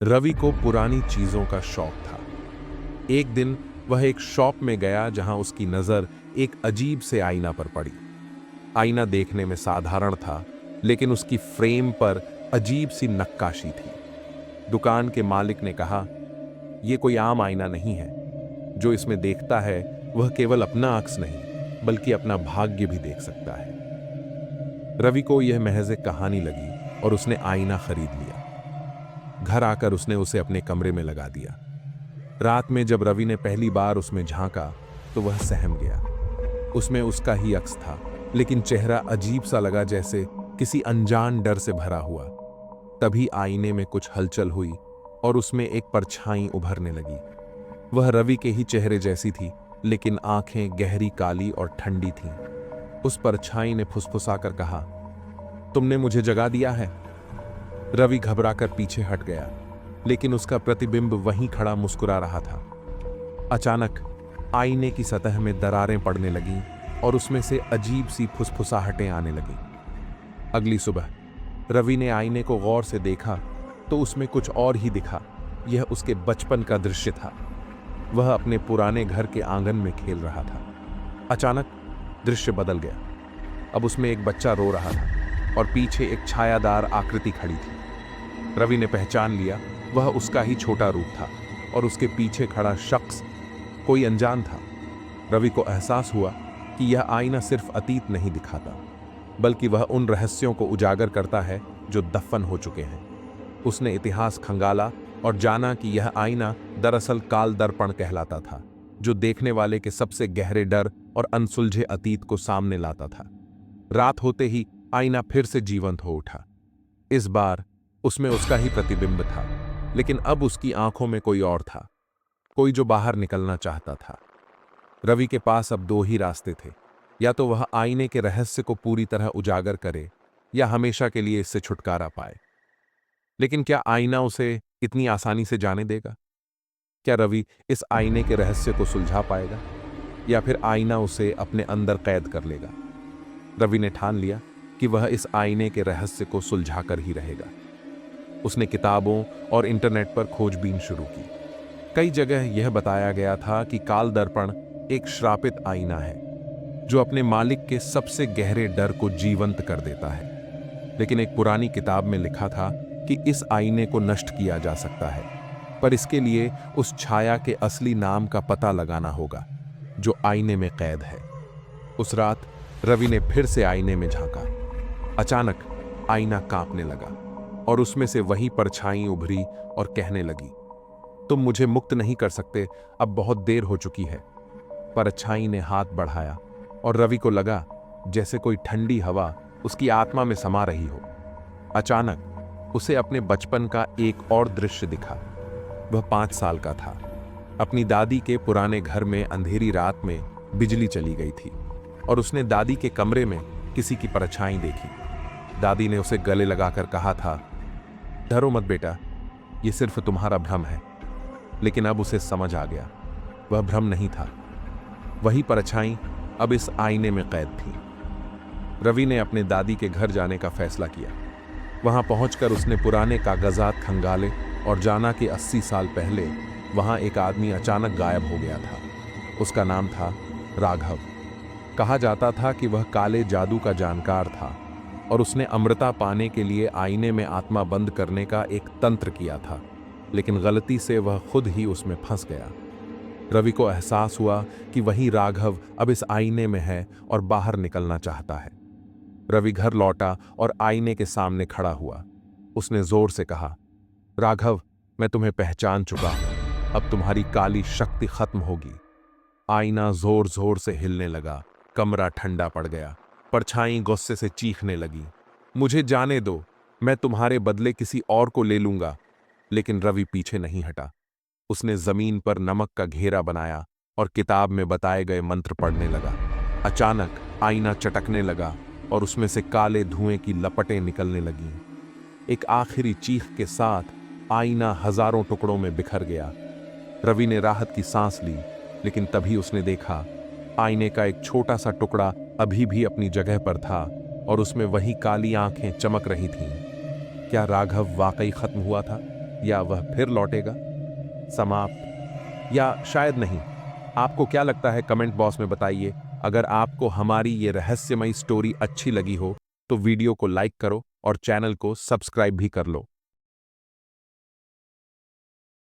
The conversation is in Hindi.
रवि को पुरानी चीजों का शौक था। एक दिन वह एक शॉप में गया जहां उसकी नजर एक अजीब से आईना पर पड़ी। आईना देखने में साधारण था, लेकिन उसकी फ्रेम पर अजीब सी नक्काशी थी। दुकान के मालिक ने कहा, यह कोई आम आईना नहीं है। जो इसमें देखता है वह केवल अपना अक्स नहीं, बल्कि अपना भाग्य भी देख सकता है। रवि को यह महज एक कहानी लगी और उसने आईना खरीद लिया। घर आकर उसने उसे अपने कमरे में लगा दिया। रात में जब रवि ने पहली बार उसमें झांका तो वह सहम गया। उसमें उसका ही अक्स था, लेकिन चेहरा अजीब सा लगा, जैसे किसी अनजान डर से भरा हुआ। तभी आईने में कुछ हलचल हुई और उसमें एक परछाई उभरने लगी। वह रवि के ही चेहरे जैसी थी, लेकिन आंखें गहरी काली और ठंडी थीं। उस परछाई ने फुसफुसाकर कहा, तुमने मुझे जगा दिया है। रवि घबराकर पीछे हट गया, लेकिन उसका प्रतिबिंब वहीं खड़ा मुस्कुरा रहा था। अचानक आईने की सतह में दरारें पड़ने लगीं और उसमें से अजीब सी फुसफुसाहटें आने लगीं। अगली सुबह रवि ने आईने को गौर से देखा तो उसमें कुछ और ही दिखा। यह उसके बचपन का दृश्य था। वह अपने पुराने घर के आंगन में खेल रहा था। अचानक दृश्य बदल गया। अब उसमें एक बच्चा रो रहा था और पीछे एक छायादार आकृति खड़ी थी। रवि ने पहचान लिया, वह उसका ही छोटा रूप था और उसके पीछे खड़ा शख्स कोई अनजान था। रवि को एहसास हुआ कि यह आईना सिर्फ अतीत नहीं दिखाता, बल्कि वह उन रहस्यों को उजागर करता है जो दफन हो चुके हैं। उसने इतिहास खंगाला और जाना कि यह आईना दरअसल काल दर्पण कहलाता था, जो देखने वाले के सबसे गहरे डर और अनसुलझे अतीत को सामने लाता था। रात होते ही आईना फिर से जीवंत हो उठा। इस बार उसमें उसका ही प्रतिबिंब था, लेकिन अब उसकी आंखों में कोई और था, कोई जो बाहर निकलना चाहता था। रवि के पास अब दो ही रास्ते थे, या तो वह आईने के रहस्य को पूरी तरह उजागर करे या हमेशा के लिए इससे छुटकारा पाए। लेकिन क्या आईना उसे इतनी आसानी से जाने देगा? क्या रवि इस आईने के रहस्य को सुलझा पाएगा, या फिर आईना उसे अपने अंदर कैद कर लेगा? रवि ने ठान लिया कि वह इस आईने के रहस्य को सुलझा कर ही रहेगा। उसने किताबों और इंटरनेट पर खोजबीन शुरू की। कई जगह यह बताया गया था कि काल दर्पण एक श्रापित आईना है, जो अपने मालिक के सबसे गहरे डर को जीवंत कर देता है। लेकिन एक पुरानी किताब में लिखा था कि इस आईने को नष्ट किया जा सकता है, पर इसके लिए उस छाया के असली नाम का पता लगाना होगा, जो आईने में कैद है। उस रात रवि ने फिर से आईने में झांका। अचानक आईना कांपने लगा और उसमें से वही परछाई उभरी और कहने लगी, तुम मुझे मुक्त नहीं कर सकते, अब बहुत देर हो चुकी है। परछाई ने हाथ बढ़ाया और रवि को लगा जैसे कोई ठंडी हवा उसकी आत्मा में समा रही हो। अचानक उसे अपने बचपन का एक और दृश्य दिखा। वह 5 साल का था। अपनी दादी के पुराने घर में अंधेरी रात में बिजली चली गई थी और उसने दादी के कमरे में किसी की परछाई देखी। दादी ने उसे गले लगाकर कहा था, डरो मत बेटा, यह सिर्फ तुम्हारा भ्रम है। लेकिन अब उसे समझ आ गया, वह भ्रम नहीं था। वही परछाई अब इस आईने में कैद थी। रवि ने अपने दादी के घर जाने का फैसला किया। वहां पहुंचकर उसने पुराने कागजात खंगाले और जाना कि 80 साल पहले वहां एक आदमी अचानक गायब हो गया था। उसका नाम था राघव। कहा जाता था कि वह काले जादू का जानकार था और उसने अमृता पाने के लिए आईने में आत्मा बंद करने का एक तंत्र किया था, लेकिन गलती से वह खुद ही उसमें फंस गया। रवि को एहसास हुआ कि वही राघव अब इस आईने में है और बाहर निकलना चाहता है। रवि घर लौटा और आईने के सामने खड़ा हुआ। उसने जोर से कहा, राघव, मैं तुम्हें पहचान चुका हूं। अब तुम्हारी काली शक्ति खत्म होगी। आईना जोर जोर से हिलने लगा। कमरा ठंडा पड़ गया। परछाई गुस्से से चीखने लगी, मुझे जाने दो, मैं तुम्हारे बदले किसी और को ले लूंगा। लेकिन रवि पीछे नहीं हटा। उसने जमीन पर नमक का घेरा बनाया और किताब में बताए गए मंत्र पढ़ने लगा। अचानक आईना चटकने लगा और उसमें से काले धुएं की लपटें निकलने लगीं। एक आखिरी चीख के साथ आईना हजारों टुकड़ों में बिखर गया। रवि ने राहत की सांस ली, लेकिन तभी उसने देखा आईने का एक छोटा सा टुकड़ा अभी भी अपनी जगह पर था और उसमें वही काली आंखें चमक रही थीं। क्या राघव वाकई खत्म हुआ था, या वह फिर लौटेगा? समाप्त या शायद नहीं? आपको क्या लगता है कमेंट बॉक्स में बताइए। अगर आपको हमारी ये रहस्यमयी स्टोरी अच्छी लगी हो तो वीडियो को लाइक करो और चैनल को सब्सक्राइब भी कर लो।